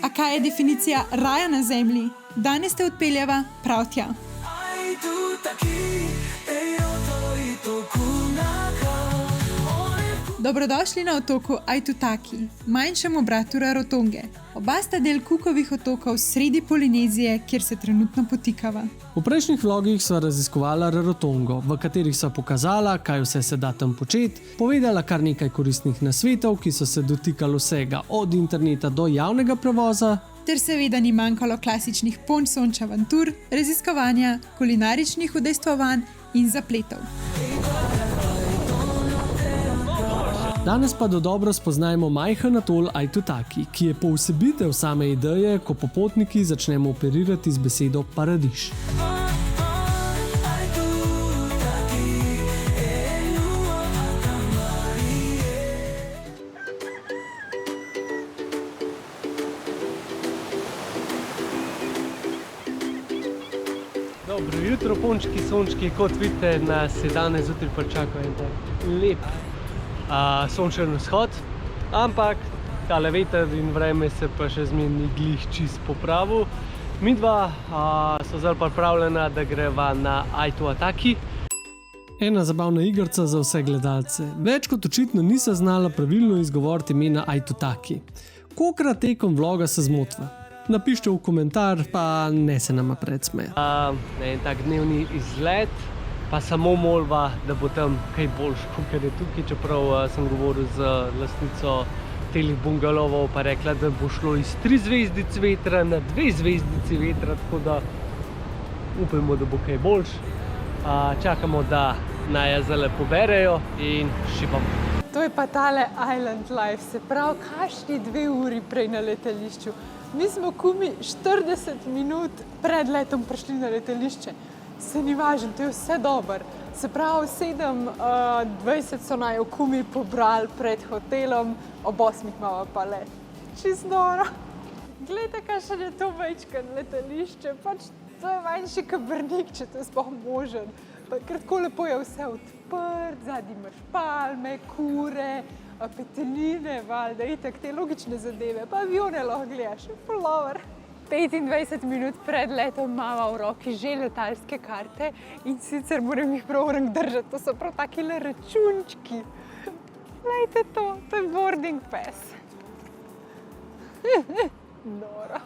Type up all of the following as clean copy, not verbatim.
A kaj je definicija raja na zemlji? Danes te odpeljeva prav tja. Dobrodošli na otoku Aitutaki, manjšemu bratu Rarotonge. Oba sta del Cookovih otokov sredi Polinezije, kjer se trenutno potikava. V prejšnjih vlogih sva raziskovala Rarotongo, v katerih sva pokazala, kaj vse se da tam početi, povedala kar nekaj koristnih nasvetov, ki so se dotikali vsega od interneta do javnega prevoza, ter seveda ni manjkalo klasičnih ponč-sonč avantur, raziskovanja, kulinaričnih udejstvovanj in zapletov. Danes pa dodobro spoznajmo majhen atol Aitutaki, ki je poosebitev same ideje, ko popotniki začnemo operirati z besedo paradiž. Dobro jutro, punčki, sončki, kot vidite, nas je danes zjutraj pa čakal en tak lep sončen vzhod, ampak tale veter in vreme se pa še zmeraj glih čist popravil. Midva so zdaj pripravljena, da greva na Aitutaki. Ena zabavna igrica za vse gledalce. Več kot očitno nisa znala pravilno izgovoriti imena Aitutaki. Kolikrat tekom vloga se zmotva? Napišite v komentar, pa ne se nama predsmeja. En tak dnevni izlet, pa samo molva, da bo tam kaj boljš, kot je tukaj, čeprav sem govoril z lastnico telih bungalovov, pa rekla, da bo šlo iz 3 zvezdic vetra na 2 zvezdici vetra, tako da upajmo, da bo kaj boljš. Čakamo, da naja zale poberejo in šibam. To je pa tale Island Life, se pravi, kakšni 2 uri prej na letališču. Mi smo kumi 40 minut pred letom prišli na letališče. Se ni važno, to je vse dober. Se pravi, 7:20 so naj kumi pobrali pred hotelom, ob 8 imamo pa let. Čisto noro. Glejte, kakšen je to majčkeno letališče, pač to je manjši kot Brnik, če to je sploh možen. Ker tako lepo je vse odprt, zadnji imaš palme, kure, peteline, valjda, itak te logične zadeve, pa avione lahko gledaš, pullover. 25 minut pred letom imamo v roki že letalske karte in sicer moram jih prav držati, to so prav takile računčki. Glejte to je boarding pass. Noro.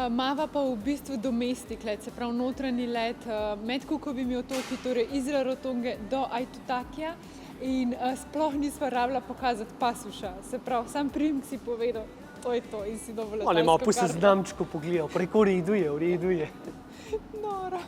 Mava pa v bistvu domestik let, se pravi notranji let med Cookovimi otoki, torej iz Rarotonge do Aitutakija in sploh nisva rabila pokazati pasuša, se pravi, sam priimek si povedal, to je to in si dobil letalsko karto. Ali malo po seznamčku pogledal, preko v redu je. Noro.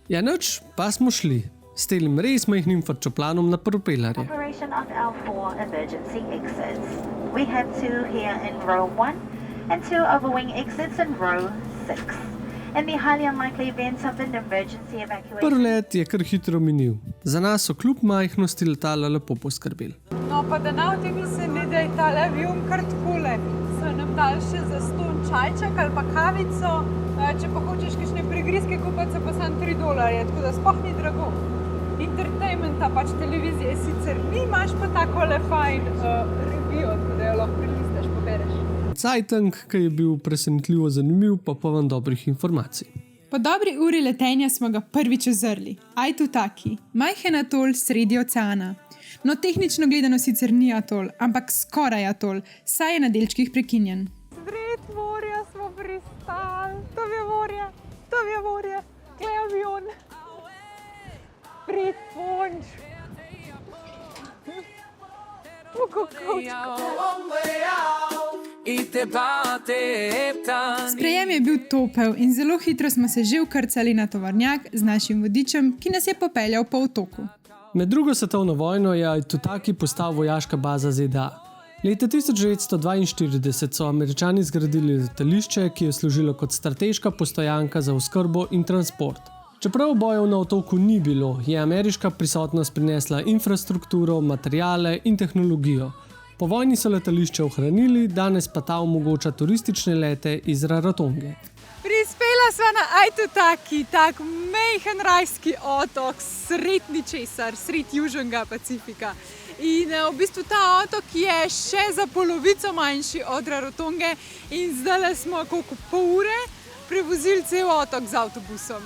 Ja, nič, pa smo šli. S telim res majhnim frčoplanom na propelerje. Operation of L4 emergency exits. We have 2 here in row 1 and 2 overwing exits in row 6. In the highly unlikely event of an emergency evacuation. Prvi let je kar hitro minil. Za nas so kljub majhnosti letala lepo poskrbeli. No, pa da navti mislim, da je tale avion kar takole. So nam dali še za ston čajček ali pa kavico. Če pa hočeš kakšne prigrizke kupiti, pa samo $3, tako da sploh ni drago. Entertainmenta, pač televizije sicer ni, imaš pa takole fajn revijo, tako da jo lahko prilistaš, pobereš. Cajtank, ki je bil presenetljivo zanimiv, pa poln dobrih informacij. Po dobri uri letenja smo ga prvič ozrli. Aitutaki, majhen atol sredi oceana. No, tehnično gledano sicer ni atol, ampak skoraj atol, saj je na delčkih prekinjen. Sred morja smo pristali, to je morje, glej avion. Pred ponč. Sprejem je bil topel in zelo hitro smo se že vkrcali na tovornjak z našim vodičem, ki nas je popeljal po otoku. Med drugo svetovno vojno je Aitutaki postal vojaška baza ZDA. Leta 1942 so Američani zgradili letališče, ki je služilo kot strateška postojanka za oskrbo in transport. Čeprav bojev na otoku ni bilo, je ameriška prisotnost prinesla infrastrukturo, materiale in tehnologijo. Po vojni so letališče ohranili, danes pa ta omogoča turistične lete iz Rarotonge. Prispela sva na Aitutaki, tak majhen rajski otok, sred ničesar, sred Južnega Pacifika. In v bistvu ta otok je še za polovico manjši od Rarotonge in zdaj smo koliko pol ure prevozili cel otok z avtobusom.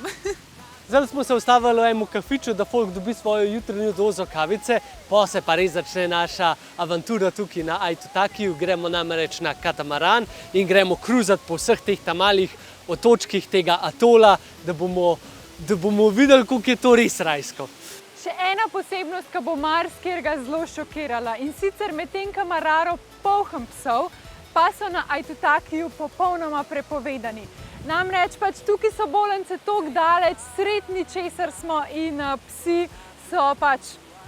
Zdaj smo se ustavili v enem kafiču, da folk dobi svojo jutranjo dozo kavice, pa se pa res začne naša avantura tukaj na Aitutakiju. Gremo namreč na katamaran in gremo kruzati po vseh teh malih otočkih tega atola, da bomo videli, koliko je to res rajsko. Še ena posebnost, ki bo marsikega zelo šokirala, in sicer medtem, ko ima Raro poln psov, pa so na Aitutakiju popolnoma prepovedani. Namreč tukaj so bolnice toliko daleč, sred ničesar smo in psi so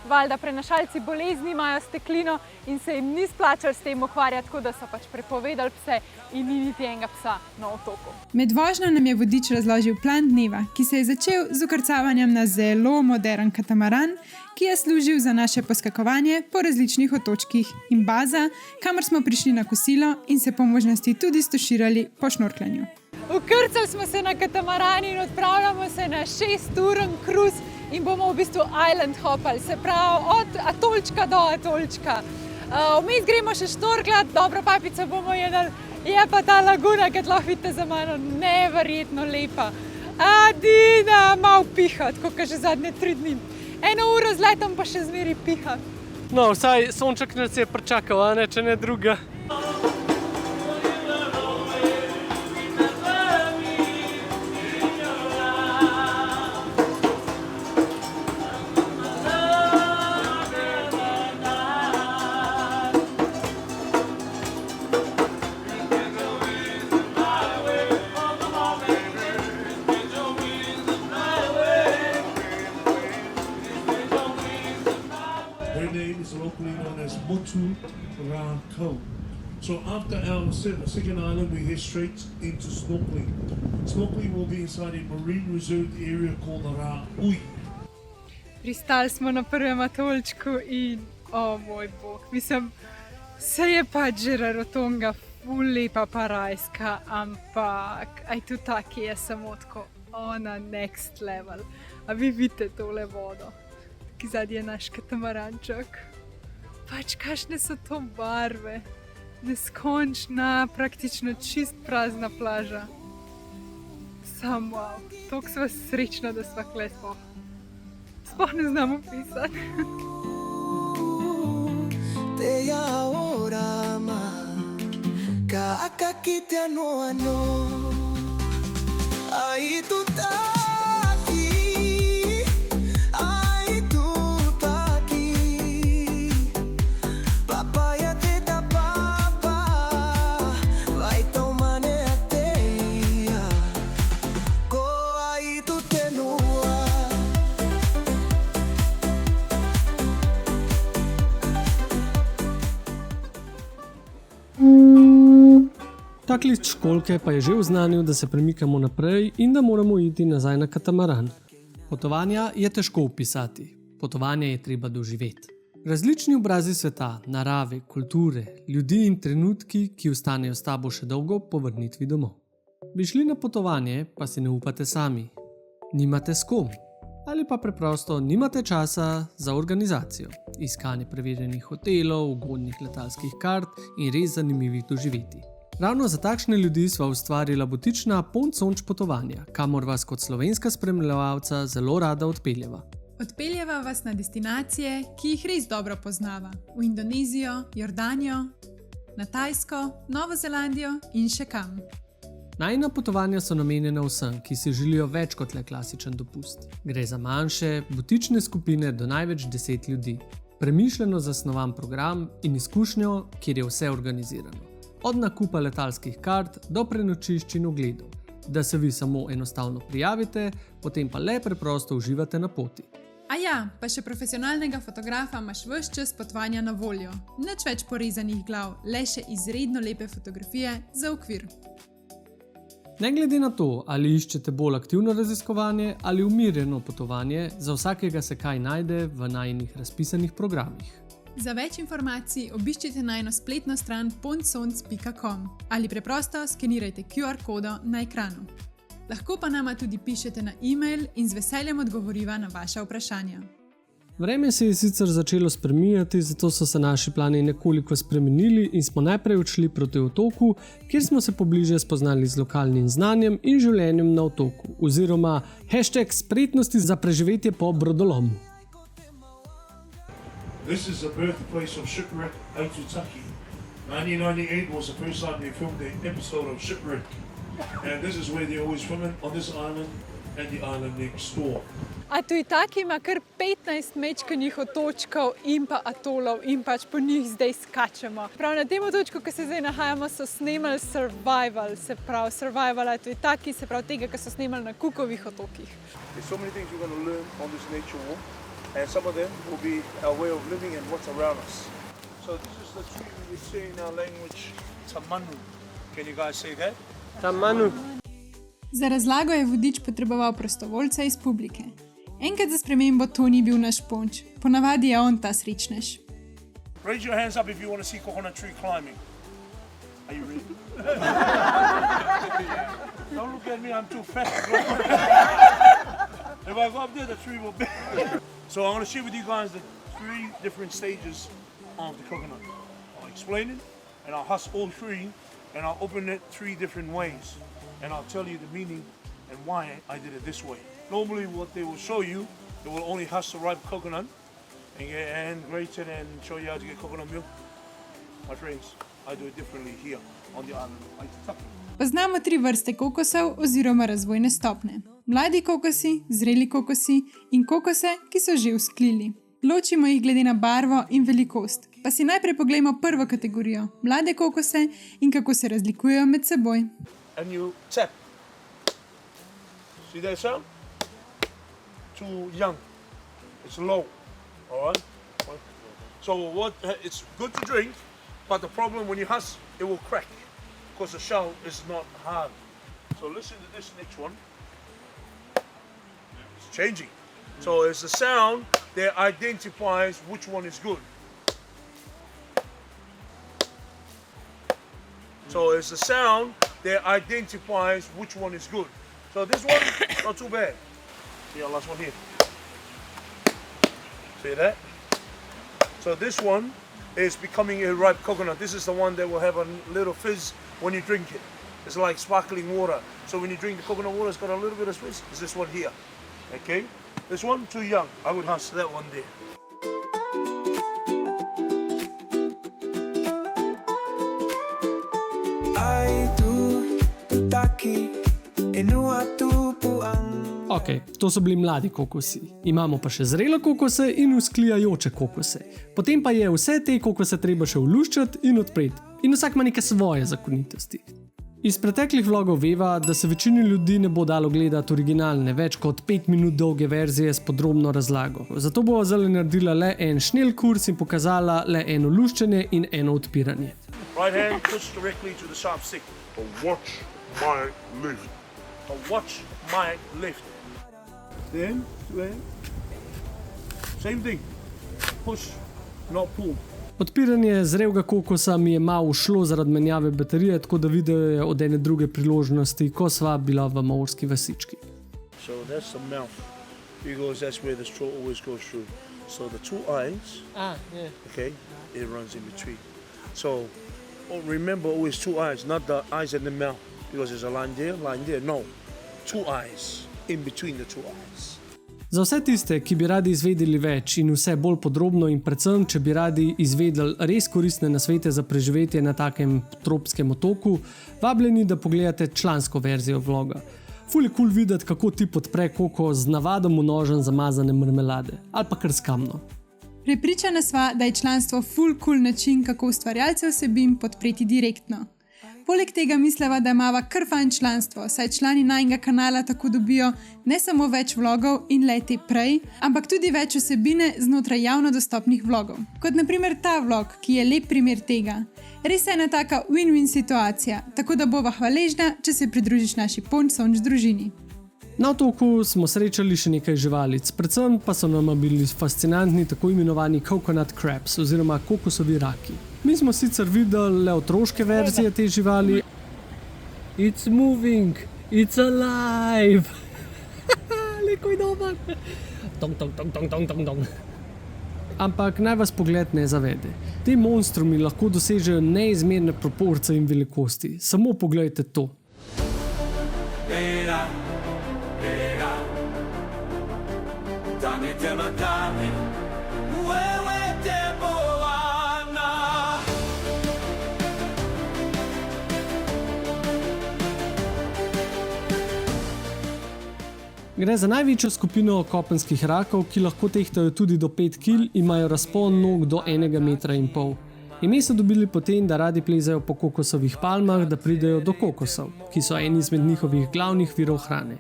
valjda prenašalci bolezni, imajo steklino in se jim ni splačalo s tem ukvarjati, tako da so prepovedali pse in ni niti enega psa na otoku. Med vožnjo nam je vodič razložil plan dneva, ki se je začel z ukrcavanjem na zelo modern katamaran, ki je služil za naše poskakovanje po različnih otočkih in baza, kamor smo prišli na kosilo in se po možnosti tudi stoširali po šnorkljanju. Ukrcali smo se na katamaran in odpravljamo se na 6-uren kruz in bomo v bistvu island hopali, se pravi od atolčka do atolčka. Vmes gremo še šnorkljati, dobro papico bomo jedli, je pa ta laguna, ki lahko vidite za mano, neverjetno lepa. Adina, malo piha, tako kot že zadnje 3 dni. 1 uro z letom pa še zmeri piha. No, vsaj sonček nas je pričakal, a ne, če ne druga. Her name is locally known as Motu Ra Ko. So after our second island, we head straight into snorkeling. Snorkeling will be inside a marine reserve area called Ra Ui. Pristali smo na prvem atolčku in, moj bog, mislim, se je že Rarotonga ful lepa pa rajska, ampak Aitutaki je samo tako ona next level. A vi vidite tole vodo, ki zadnji je naš katamaranček. Kakšne so to barve, neskončna, praktično čist prazna plaža. Sam wow, toliko sva srečna, da sva kle sploh ne znam opisati. Te ahora más, kakakite ano, Aitutaki. Taklic školke pa je že oznanil, da se premikamo naprej in da moramo iti nazaj na katamaran. Potovanja je težko opisati, potovanje je treba doživeti. Različni obrazi sveta, narave, kulture, ljudi in trenutki, ki ostanejo s tabo še dolgo po vrnitvi domov. Bi šli na potovanje, pa si ne upate sami. Nimate s kom. Ali pa preprosto nimate časa za organizacijo, iskanje preverjenih hotelov, ugodnih letalskih kart in res zanimivih doživetij. Ravno za takšne ljudi sva ustvarila butična Pontsonč potovanja, kamor vas kot slovenska spremljevalca zelo rada odpeljeva. Odpeljeva vas na destinacije, ki jih res dobro poznava. V Indonezijo, Jordanijo, na Tajsko, Novo Zelandijo in še kam. Najina potovanja so namenjena vsem, ki si želijo več kot le klasičen dopust. Gre za manjše, butične skupine do največ 10 ljudi. Premišljeno zasnovan program in izkušnjo, kjer je vse organizirano. Od nakupa letalskih kart do prenočišč in ogledov, da se vi samo enostavno prijavite, potem pa le preprosto uživate na poti. A ja, pa še profesionalnega fotografa imaš ves čas potovanja na voljo. Nič več porezanih glav, le še izredno lepe fotografije za okvir. Ne glede na to, ali iščete bolj aktivno raziskovanje ali umirjeno potovanje, za vsakega se kaj najde v najinih razpisanih programih. Za več informacij obiščite najino spletno stran pontsonc.com ali preprosto skenirajte QR kodo na ekranu. Lahko pa nama tudi pišete na e-mail in z veseljem odgovoriva na vaša vprašanja. Vreme se je sicer začelo spreminjati, zato so se naši plani nekoliko spremenili in smo najprej odšli proti otoku, kjer smo se pobliže spoznali z lokalnim znanjem in življenjem na otoku, oziroma #spretnosti za preživetje po brodolomu. This is the birthplace of Shipwreck Aitutaki. 1998 was the first time they filmed the episode of Shipwreck. And this is where they always filming, on this island and the island next door. Aitutaki ima kar 15 mečkanih otočkov in pa atolov in pač po njih zdaj skačemo. Prav na tem otočku, ki se zdaj nahajamo, so snemali survival, se pravi survival Aitutaki, se pravi tega, ki so snemali na Cookovih otokih. There's so many things you're going to learn on this nature walk, and some of them will be our way of living and what's around us. So this is the tree we would say in our language, tamanu. Can you guys say that? Tamanu. Za razlago je vodič potreboval prostovoljca iz publike. Enkrat za spremembo to ni bil naš ponč, ponavadi je on ta srečnež. Raise your hands up if you want to see coconut tree climbing. Are you ready? Don't look at me, I'm too fat. If I go up there, the tree will be. So I'm going to share with you guys the 3 different stages of the coconut. I'll explain it, and I'll husk all 3, and I'll open it 3 different ways. And I'll tell you the meaning and why I did it this way. Normally what they will show you, they will only husk the ripe coconut and grate it and show you how to get coconut milk. My friends, I do it differently here on the island of Aitutaki. Poznamo 3 vrste kokosov oziroma razvojne stopne. Mladi kokosi, zreli kokosi in kokose, ki so že vzklili. Ločimo jih glede na barvo in velikost. Pa si najprej poglejmo prvo kategorijo, mlade kokose in kako se razlikujejo med seboj. And you tap. See that sound? Too young. It's low. All right? So it's good to drink, but the problem when you husk, it will crack because the shell is not hard. So listen to this next one. It's changing. So it's the sound that identifies which one is good. So it's the sound that identifies which one is good. So this one, not too bad. See our last one here. See that? So this one is becoming a ripe coconut. This is the one that will have a little fizz when you drink it. It's like sparkling water. So when you drink the coconut water, it's got a little bit of fizz. It's this one here. Okay? This one, too young. I would husk that one there. Ok, to so bili mladi kokosi. Imamo pa še zrele kokose in vzklijajoče kokose. Potem pa je vse te kokose treba še uluščati in odpreti. In vsak ima neke svoje zakonitosti. Iz preteklih vlogov veva, da se večini ljudi ne bo dalo gledati originalne, več kot 5 minut dolge verzije s podrobno razlago. Zato bo zdaj naredila le en šnel kurs in pokazala le eno luščenje in eno odpiranje. Right hand push directly to the sharp stick. Watch my lift. Watch my lift. Then, same thing. Push, not pull. Odpiranje zrelega kokosa mi je malo ušlo zaradi menjave baterije, tako da video je od ene druge priložnosti, ko sva bila v maorski vasički. So that's the mouth, because that's where the straw always goes through. So the 2 eyes, okay, it runs in between. So remember always 2 eyes, not the eyes in the mouth, because there's a line there, no. 2 eyes in between the 2 eyes. Za vse tiste, ki bi radi izvedeli več in vse bolj podrobno in predvsem, če bi radi izvedeli res koristne nasvete za preživetje na takem tropskem otoku, vabljeni, da pogledate člansko verzijo vloga. Ful je cool videti, kako ti podpre koko z navadom v nožen zamazane marmelade ali pa kar s kamno. Prepričana sva, da je članstvo ful cool način, kako ustvarjalce vsebin podpreti direktno. Poleg tega misleva, da imava kar fajn članstvo, saj člani najnega kanala tako dobijo ne samo več vlogov in le-te prej, ampak tudi več vsebine znotraj javno dostopnih vlogov. Kot naprimer ta vlog, ki je lep primer tega. Res je ena taka win-win situacija, tako da bova hvaležna, če se pridružiš naši Ponč Sonč družini. Na otoku smo srečali še nekaj živalic, predvsem pa so nama bili fascinantni tako imenovani coconut crabs oziroma kokosovi raki. Mi smo sicer videli le otroške verzije te živali. It's moving! It's alive! Leko je dober! Tong, tong, tong, tong, tong, tong, tong. Ampak naj vas pogled ne zavede. Te monstrumi lahko dosežejo neizmerne proporcije in velikosti. Samo poglejte to. Gre za največjo skupino kopenskih rakov, ki lahko tehtajo tudi do 5 kg in imajo razpon nog do 1,5 metra. Ime so dobili potem, da radi plezajo po kokosovih palmah, da pridejo do kokosov, ki so eni izmed njihovih glavnih virov hrane.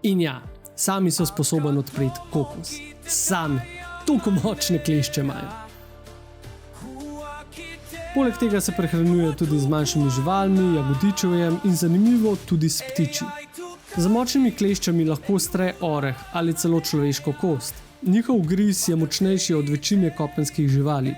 In ja, sami so sposobni odpreti kokos. Sami. Toliko močne klešče imajo. Poleg tega se prehranjujejo tudi z manjšimi živalmi, jagodičevjem in zanimivo tudi s ptiči. Za močnimi kleščami lahko stre oreh ali celo človeško kost. Njihov griz je močnejši od večine kopenskih živali.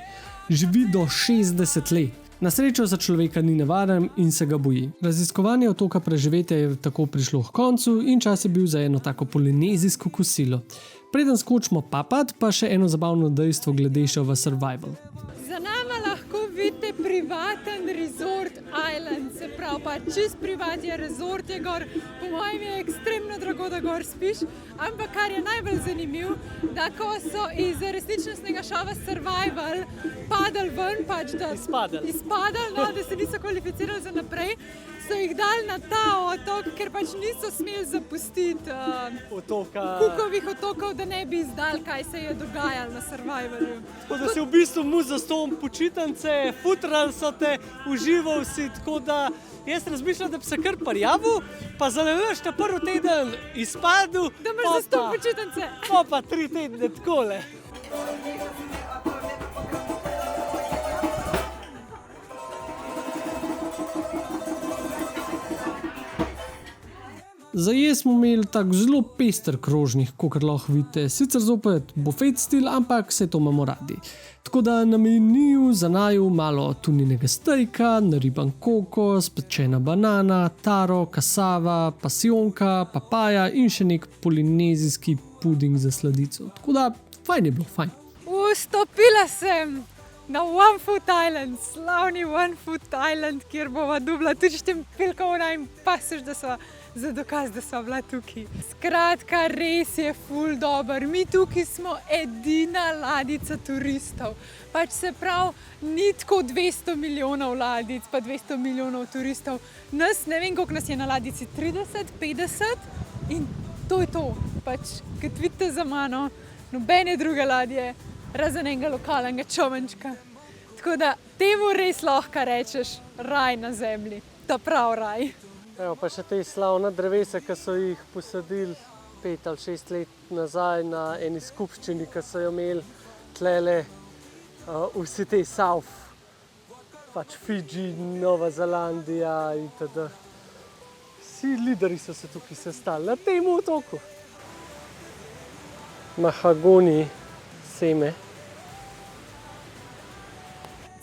Živi do 60 let. Na srečo za človeka ni nevaren in se ga boji. Raziskovanje otoka preživetja je tako prišlo k koncu in čas je bil za eno tako polinezijsko kosilo. Preden skočimo papat, pa še eno zabavno dejstvo glede še v survival. Za nama lahko vidite privaten resort island, se pravi pa čist privat je resort je gor, po mojem je ekstremno drago, da gor spiš, ampak kar je najbolj zanimiv, da ko so iz resničnostnega šova survival padali ven, pač da izpadali, no, da se niso kvalificirali za naprej, so jih dali na ta otok, ker pač niso smeli zapustiti Cookovih otokov, da ne bi izdali, kaj se je dogajalo na survivalu. Tako da si v bistvu mu za stolom počitnice, futrali so te, užival si, tako da jaz razmišljam, da bi se kar prijavil, pa zanimivoš ta prvi teden izpadel, Da imaš za stolom počitnice. pa 3 tedne takole. Za jaz smo imeli tak zelo pester krožnik, kakor lahko vidite. Sicer zopet bufet stil, ampak vse to imamo radi. Tako da na meniju za naju malo tuninega stejka, nariban kokos, pečena banana, taro, kasava, pasijonka, papaja in še nek polinezijski puding za sladico. Tako da fajn je bilo, fajn. Vstopila sem na One Foot Island, slavni One Foot Island, kjer bova dobila tudi štempelkovna in pasoš, da so za dokaz, da so bila tukaj. Skratka, res je ful dober. Mi tukaj smo edina ladica turistov. Pač se pravi, ni tako 200 milijonov ladic, pa 200 milijonov turistov. Nas, ne vem, koliko nas je na ladici, 30, 50 in to je to. Pač, kot vidite za mano, nobene druge ladje, razen enega lokalnega čomenčka. Tako da temu res lahko rečeš raj na zemlji, ta prav raj. Evo pa še te slavne drevesa, ki so jih posadili 5 ali 6 let nazaj na eni skupščini, ki so jo imeli tlele vsi te South, pač Fidži, Nova Zelandija itd. Vsi lideri so se tukaj sestali na tem otoku. Mahagoni seme.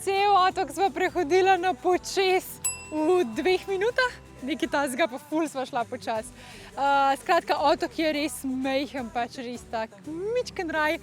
Cel otok sva prehodila na počes v 2 minutah. Nekaj tazga, pa ful sva šla počas. Skratka, otok je res majhen, pač res tak mičken raj.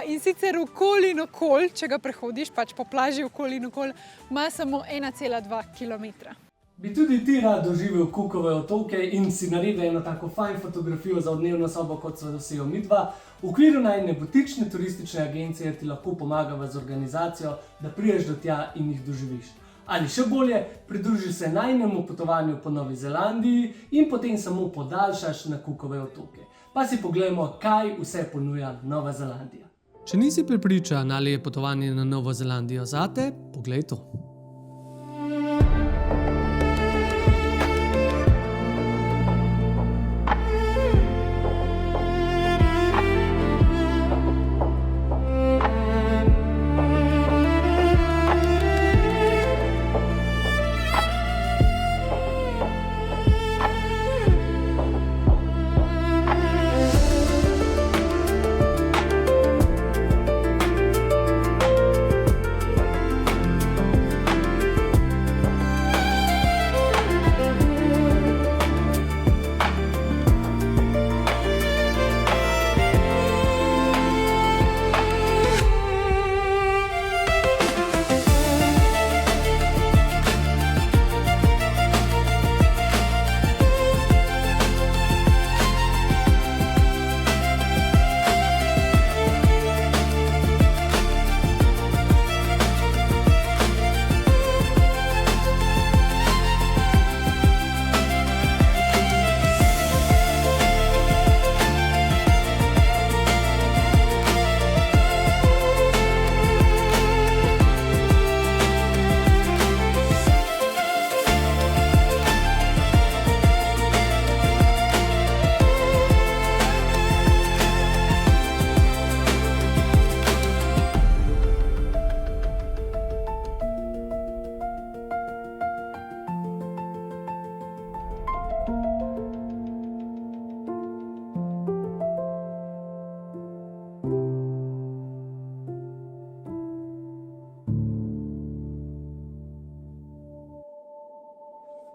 In sicer okoli in okoli, če ga prehodiš, pač po plaži okoli in okoli, ima samo 1,2 km. Bi tudi ti rad doživel Cookove otoke in si naredil eno tako fajn fotografijo za odnevno sobo, kot sva dosegel midva. V okviru najine butične turistične agencije ti lahko pomagava z organizacijo, da prideš do tja in jih doživiš. Ali še bolje, pridruži se najinemu potovanju po Novi Zelandiji in potem samo podaljšaš na Cookove otoke. Pa si poglejmo, kaj vse ponuja Nova Zelandija. Če nisi prepričan, ali je potovanje na Novo Zelandijo zate, poglej to.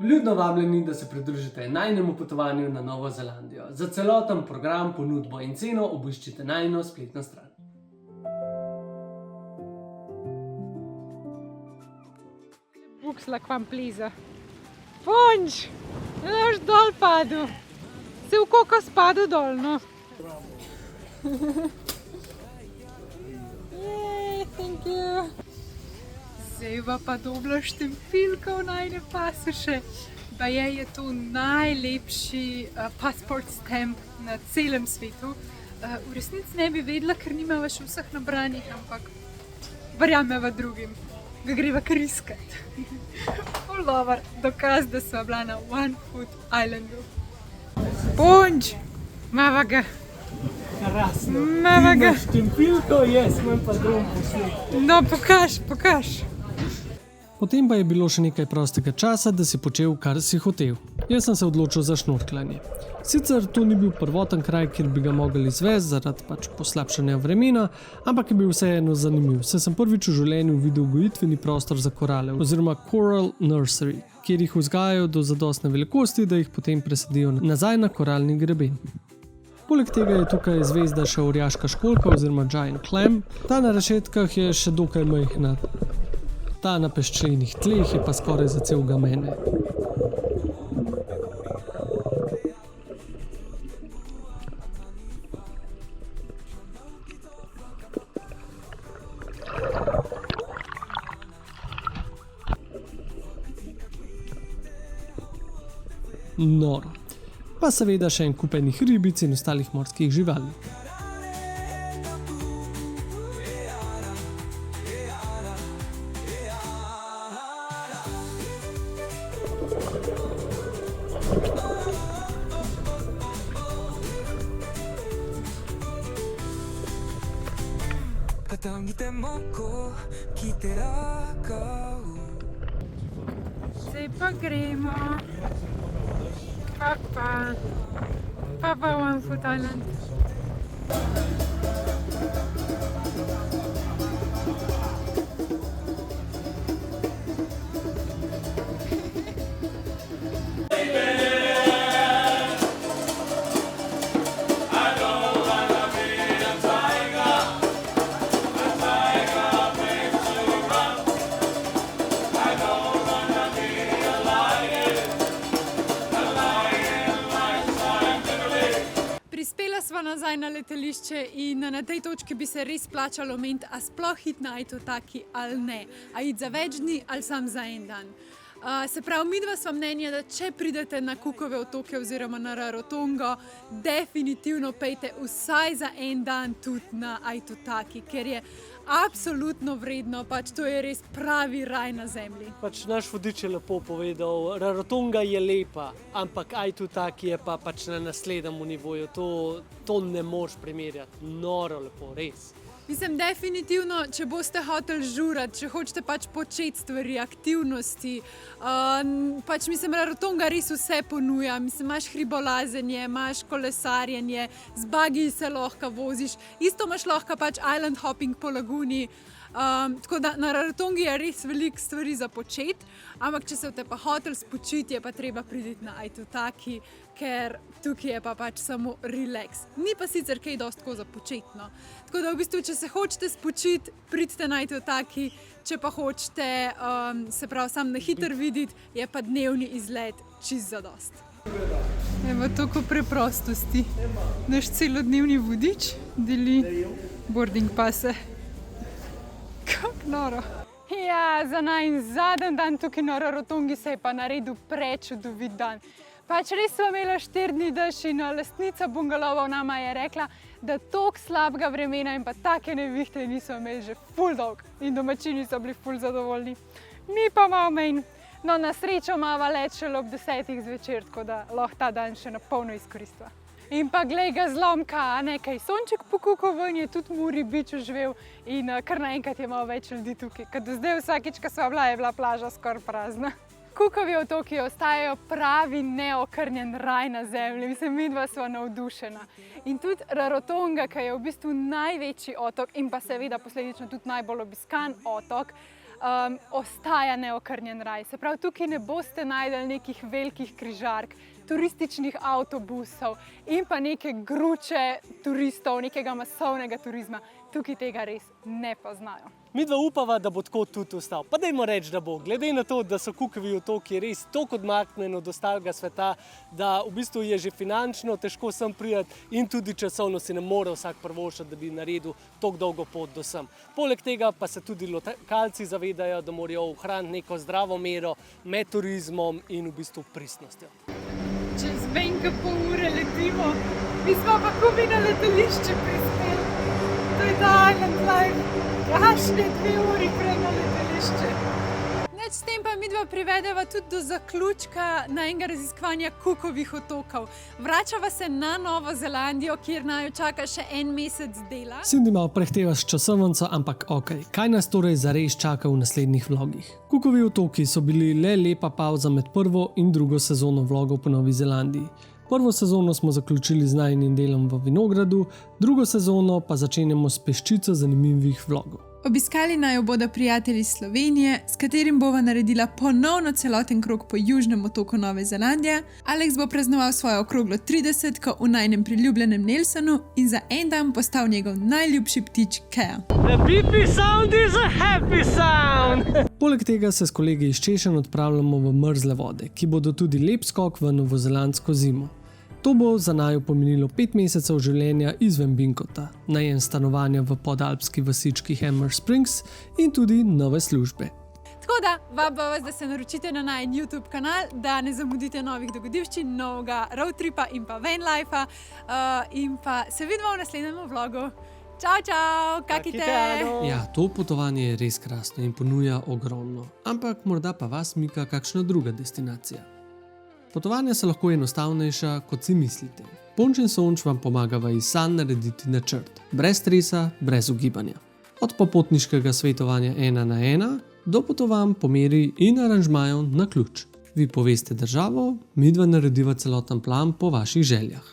Vljudno vabljeni, da se pridružite najinemu potovanju na Novo Zelandijo. Za celoten program, ponudbo in ceno obiščite najino spletno stran. Looks like one please. Ponč! Ješ dol padel. Si v koliko spadel dol, no? Jej, thank you. Zdaj pa dobila štempilka v najne pasuše. Baje je to najlepši passport stamp na celem svetu. V resnici ne bi vedela, ker nimava še vseh nabranih, ampak verjameva drugim. Ga greva kar iskat. Lovar, dokaz, da sva bila na One Foot Islandu. Ponč! Mava ga. Krasno. Mava ga. Štempilko, jaz imam pa drom posnet. No, pokaž. Potem pa je bilo še nekaj prostega časa, da si počel, kar si hotel. Jaz sem se odločil za šnorklanje. Sicer to ni bil prvoten kraj, kjer bi ga mogli izvesti zaradi poslabšanja vremena, ampak je bil vseeno zanimiv, saj sem prvič v življenju videl gojitveni prostor za korale oziroma Coral Nursery, kjer jih vzgajajo do zadostne velikosti, da jih potem presadijo nazaj na koralni greben. Poleg tega je tukaj zvezda še orjaška školjka oziroma giant clam. Ta na rešetkah je še dokaj majhna. Ta na peščenih tleh je pa skoraj za celega mene. Noro. Pa seveda še en kupenih ribic in ostalih morskih živali. Zdaj pa gremo. Pa One Foot Island. Sva nazaj na letališče in na tej točki bi se res plačalo meniti, a sploh iti na Aitutaki ali ne. A iti za več dni ali sam za en dan. Se pravi, midva sva mnenja, da če pridete na Cookove otoke oziroma na Rarotongo, definitivno pejte vsaj za en dan tudi na Aitutaki, ker je absolutno vredno, to je res pravi raj na zemlji. Naš vodič je lepo povedal, Rarotonga je lepa, ampak Aitutaki je pa na naslednjem nivoju. To ne moreš primerjati. Noro lepo, res. Mislim, definitivno, če boste hoteli žurati, če hočete početi stvari, aktivnosti, mislim, Rarotonga res vse ponuja. Mislim, imaš hribolazenje, imaš kolesarjenje, z buggy se lahko voziš, isto imaš lahko island hopping po laguni. Tako da na Rarotongi je res veliko stvari za početi, ampak če se te pa hotel spočiti, je pa treba priti na Aitutaki, ker tukaj je pa samo relax. Ni pa sicer kaj dosti tako za početi, no. Tako da v bistvu, če se hočete spočiti, pridite na Aitutaki, če pa hočete, se pravi, sam na hiter videti, je pa dnevni izlet čist zadost. Evo, toliko preprostosti. Naš celodnevni vodič deli boarding pase. Kako noro. Ja, za najin zadnji dan tukaj na Rarotongi se je pa naredil prečudovit dan. Res smo imeli 4 dni dež in lastnica bungalovov nama je rekla, da toliko slabega vremena in pa take nevihte niso imeli že ful dolg in domačini so bili ful zadovoljni. Mi pa malo manj. No, na srečo imava let šele ob 10 zvečer, tako da lahko ta dan še na polno izkoristva. In pa glej ga zlomka, nekaj sonček pokukal ven, je tudi Muri Beach živel in kar naenkrat je malo več ljudi tukaj. Ker do zdaj vsakič, ko sva bila, je bila plaža skoraj prazna. Cookovi otoki ostajajo pravi neokrnjen raj na zemlji, mislim, midva sva navdušena. In tudi Rarotonga, ki je v bistvu največji otok in pa seveda posledično tudi najbolj obiskan otok, ostaja neokrnjen raj. Se pravi, tukaj ne boste najdeli nekih velikih križark, turističnih avtobusov in pa neke gruče turistov, nekega masovnega turizma. Tukaj tega res ne poznajo. Midva upava, da bo tako tudi ostal. Pa dajmo reči, da bo. Glede na to, da so Cookovi otoki res toliko odmaknjeni od ostalega sveta, da v bistvu je že finančno težko sem priti in tudi časovno si ne more vsak privoščiti, da bi naredil toliko dolgo pot do sem. Poleg tega pa se tudi lokalci zavedajo, da morajo ohraniti neko zdravo mero med turizmom in v bistvu pristnostjo. Čez manj pol ure letimo, mi smo pa komaj na letališče prispeli. To je ta Island Life. Kašne 2 uri prej na letališče. S tem pa midva privedeva tudi do zaključka najnega raziskovanja Cookovih otokov. Vračava se na Novo Zelandijo, kjer naju čaka še 1 mesec dela. Cindy malo prehteva s časovnico, ampak okej. Kaj nas torej zares čaka v naslednjih vlogih? Cookovi otoki so bili le lepa pauza med prvo in drugo sezono vlogov po Novi Zelandiji. Prvo sezono smo zaključili z najinim delom v vinogradu, drugo sezono pa začenjamo s peščico zanimivih vlogov. Obiskali naju bodo prijatelji Slovenije, s katerim bova naredila ponovno celoten krog po južnem otoku Nove Zelandije. Alex bo praznoval svojo okroglo 30 v najnem priljubljenem Nelsonu in za en dan postal njegov najljubši ptič Kea. The beepy sound is a happy sound! Poleg tega se s kolegi iz Češenj odpravljamo v mrzle vode, ki bodo tudi lep skok v novozelandsko zimo. To bo za naju pomenilo 5 mesecev življenja izven Binkota, najem stanovanja v podalpski vasički Hammer Springs in tudi nove službe. Tako da, vabimo vas, da se naročite na najen YouTube kanal, da ne zamudite novih dogodivščin, novega roadtripa in pa vanlifea. In pa se vidimo v naslednjem vlogu. Čau, čau, kakite! Ja, to potovanje je res krasno in ponuja ogromno, ampak morda pa vas mika kakšna druga destinacija. Potovanja so lahko enostavnejša, kot si mislite. Ponč in Sonč vam pomagava iz sanj narediti načrt, brez stresa, brez ugibanja. Od popotniškega svetovanja 1 na 1 do potovanj po meri in aranžmajev na ključ. Vi poveste državo, midva narediva celoten plan po vaših željah.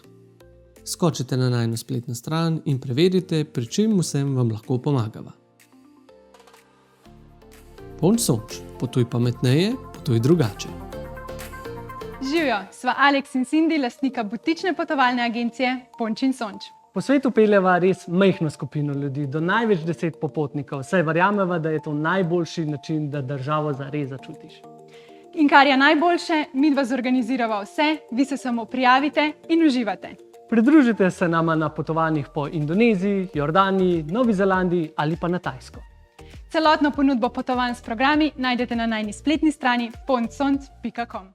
Skočite na najino spletno stran in preverite, pri čem vsem vam lahko pomagava. Ponč Sonč, potuj pametneje, potuj drugače. Živijo, sva Alex in Cindy, lastnika butične potovalne agencije Ponč in Sonč. Po svetu peljeva res majhno skupino ljudi, do največ 10 popotnikov, saj verjameva, da je to najboljši način, da državo zares začutiš. In kar je najboljše, midva zorganizirava vse, vi se samo prijavite in uživate. Pridružite se nama na potovanjih po Indoneziji, Jordaniji, Novi Zelandiji ali pa na Tajsko. Celotno ponudbo potovanj s programi najdete na najni spletni strani ponchsonc.com.